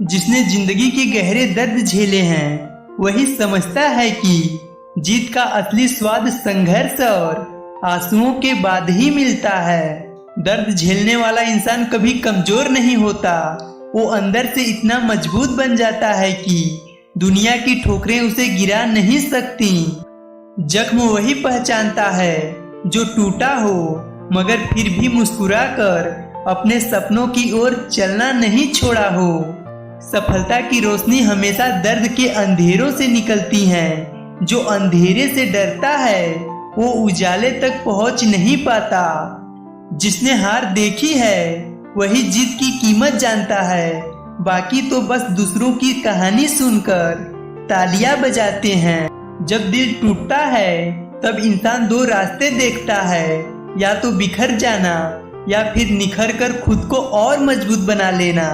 जिसने जिंदगी के गहरे दर्द झेले हैं वही समझता है कि जीत का असली स्वाद संघर्ष और आंसुओं के बाद ही मिलता है। दर्द झेलने वाला इंसान कभी कमजोर नहीं होता, वो अंदर से इतना मजबूत बन जाता है कि दुनिया की ठोकरें उसे गिरा नहीं सकती। जख्म वही पहचानता है जो टूटा हो, मगर फिर भी मुस्कुराकर अपने सपनों की ओर चलना नहीं छोड़ा हो। सफलता की रोशनी हमेशा दर्द के अंधेरों से निकलती है। जो अंधेरे से डरता है वो उजाले तक पहुंच नहीं पाता। जिसने हार देखी है वही जीत की कीमत जानता है, बाकी तो बस दूसरों की कहानी सुनकर तालियां बजाते हैं। जब दिल टूटता है तब इंसान दो रास्ते देखता है, या तो बिखर जाना या फिर निखर कर खुद को और मजबूत बना लेना।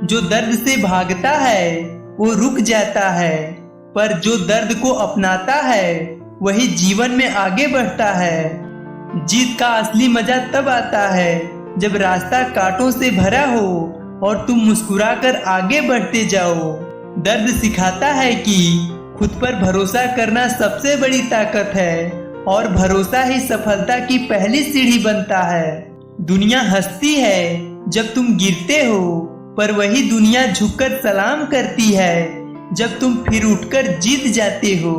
जो दर्द से भागता है वो रुक जाता है, पर जो दर्द को अपनाता है वही जीवन में आगे बढ़ता है। जीत का असली मजा तब आता है जब रास्ता कांटों से भरा हो और तुम मुस्कुराकर आगे बढ़ते जाओ। दर्द सिखाता है कि खुद पर भरोसा करना सबसे बड़ी ताकत है, और भरोसा ही सफलता की पहली सीढ़ी बनता है। दुनिया हंसती है जब तुम गिरते हो, पर वही दुनिया झुककर सलाम करती है जब तुम फिर उठकर जीत जाते हो।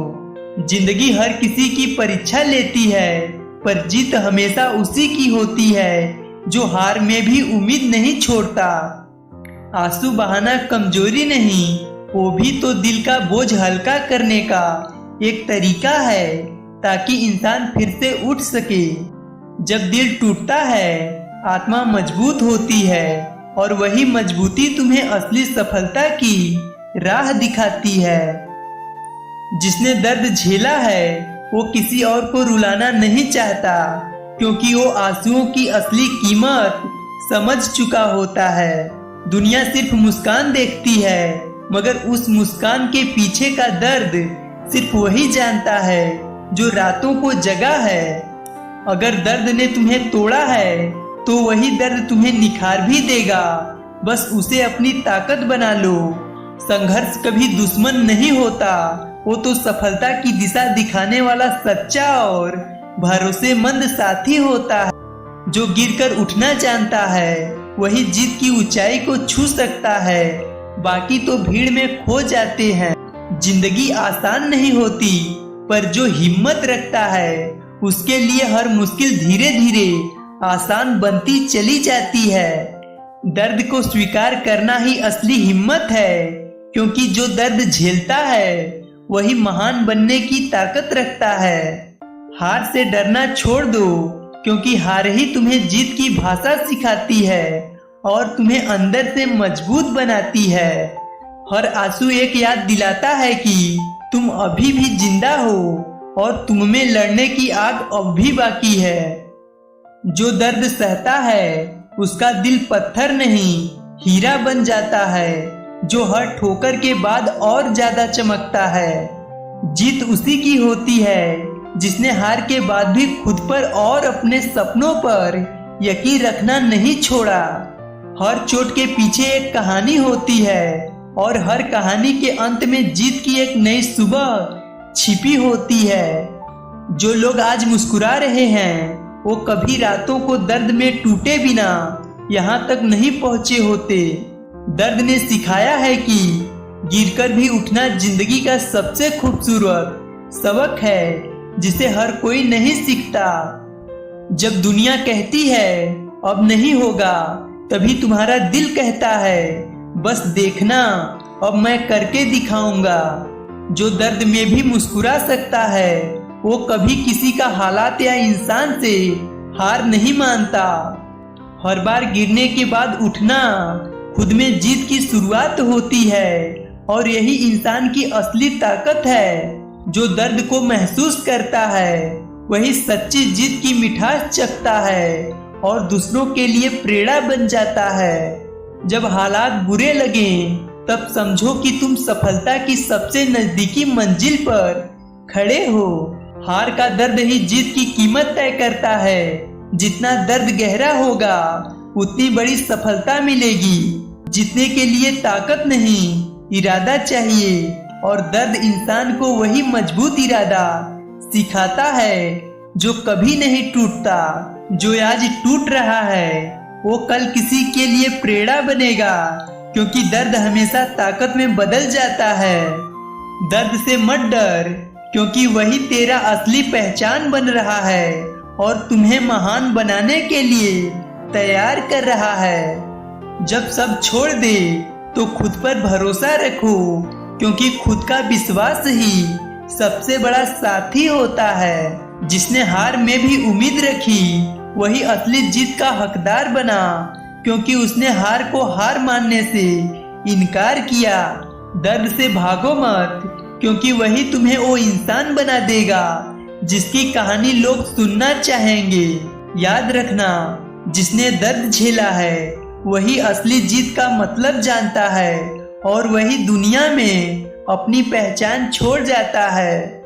जिंदगी हर किसी की परीक्षा लेती है, पर जीत हमेशा उसी की होती है जो हार में भी उम्मीद नहीं छोड़ता। आंसू बहाना कमजोरी नहीं, वो भी तो दिल का बोझ हल्का करने का एक तरीका है, ताकि इंसान फिर से उठ सके। जब दिल टूटता है आत्मा मजबूत होती है, और वही मजबूती तुम्हें असली सफलता की राह दिखाती है। जिसने दर्द झेला है वो किसी और को रुलाना नहीं चाहता, क्योंकि वो आंसुओं की असली कीमत समझ चुका होता है। दुनिया सिर्फ मुस्कान देखती है, मगर उस मुस्कान के पीछे का दर्द सिर्फ वही जानता है जो रातों को जगा है। अगर दर्द ने तुम्हें तोड़ा है तो वही दर्द तुम्हें निखार भी देगा, बस उसे अपनी ताकत बना लो। संघर्ष कभी दुश्मन नहीं होता, वो तो सफलता की दिशा दिखाने वाला सच्चा और भरोसेमंद साथी होता है। जो गिरकर उठना जानता है वही जीत की ऊंचाई को छू सकता है, बाकी तो भीड़ में खो जाते हैं। जिंदगी आसान नहीं होती, पर जो हिम्मत रखता है उसके लिए हर मुश्किल धीरे धीरे आसान बनती चली जाती है। दर्द को स्वीकार करना ही असली हिम्मत है, क्योंकि जो दर्द झेलता है वही महान बनने की ताकत रखता है। हार से डरना छोड़ दो, क्योंकि हार ही तुम्हें जीत की भाषा सिखाती है और तुम्हें अंदर से मजबूत बनाती है। हर आंसू एक याद दिलाता है कि तुम अभी भी जिंदा हो और तुम में लड़ने की आग अब भी बाकी है। जो दर्द सहता है उसका दिल पत्थर नहीं हीरा बन जाता है, जो हर ठोकर के बाद और ज्यादा चमकता है। जीत उसी की होती है जिसने हार के बाद भी खुद पर और अपने सपनों पर यकीन रखना नहीं छोड़ा। हर चोट के पीछे एक कहानी होती है, और हर कहानी के अंत में जीत की एक नई सुबह छिपी होती है। जो लोग आज मुस्कुरा रहे हैं वो कभी रातों को दर्द में टूटे बिना यहाँ तक नहीं पहुँचे होते। दर्द ने सिखाया है कि गिरकर भी उठना जिंदगी का सबसे खूबसूरत सबक है, जिसे हर कोई नहीं सीखता। जब दुनिया कहती है अब नहीं होगा, तभी तुम्हारा दिल कहता है बस देखना, अब मैं करके दिखाऊंगा। जो दर्द में भी मुस्कुरा सकता है वो कभी किसी का हालात या इंसान से हार नहीं मानता। हर बार गिरने के बाद उठना खुद में जीत की शुरुआत होती है, और यही इंसान की असली ताकत है। जो दर्द को महसूस करता है वही सच्ची जीत की मिठास चखता है और दूसरों के लिए प्रेरणा बन जाता है। जब हालात बुरे लगे तब समझो कि तुम सफलता की सबसे नजदीकी मंजिल पर खड़े हो। हार का दर्द ही जीत की कीमत तय करता है। जितना दर्द गहरा होगा उतनी बड़ी सफलता मिलेगी। जीतने के लिए ताकत नहीं, इरादा चाहिए, और दर्द इंसान को वही मजबूत इरादा सिखाता है जो कभी नहीं टूटता। जो आज टूट रहा है वो कल किसी के लिए प्रेरणा बनेगा, क्योंकि दर्द हमेशा ताकत में बदल जाता है। दर्द से मत डर, क्योंकि वही तेरा असली पहचान बन रहा है और तुम्हें महान बनाने के लिए तैयार कर रहा है। जब सब छोड़ दे तो खुद पर भरोसा रखो, क्योंकि खुद का विश्वास ही सबसे बड़ा साथी होता है। जिसने हार में भी उम्मीद रखी वही असली जीत का हकदार बना, क्योंकि उसने हार को हार मानने से इनकार किया। दर्द से भागो मत, क्योंकि वही तुम्हें वो इंसान बना देगा जिसकी कहानी लोग सुनना चाहेंगे। याद रखना, जिसने दर्द झेला है वही असली जीत का मतलब जानता है, और वही दुनिया में अपनी पहचान छोड़ जाता है।